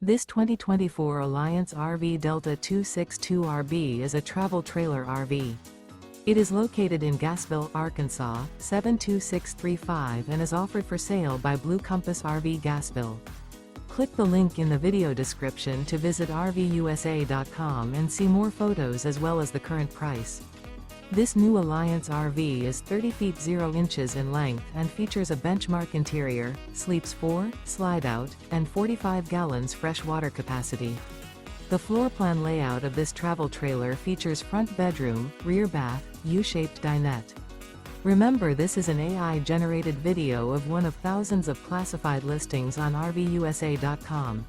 This 2024 Alliance RV Delta 262RB is a travel trailer RV. It is located in Gassville, Arkansas, 72635 and is offered for sale by Blue Compass RV Gassville. Click the link in the video description to visit RVUSA.com and see more photos as well as the current price. This new Alliance RV is 30 feet 0 inches in length and features a benchmark interior, sleeps 4, slide-out, and 45 gallons fresh water capacity. The floor plan layout of this travel trailer features front bedroom, rear bath, U-shaped dinette. Remember, this is an AI-generated video of one of thousands of classified listings on RVUSA.com.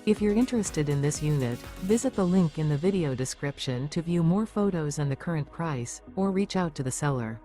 If you're interested in this unit, visit the link in the video description to view more photos and the current price, or reach out to the seller.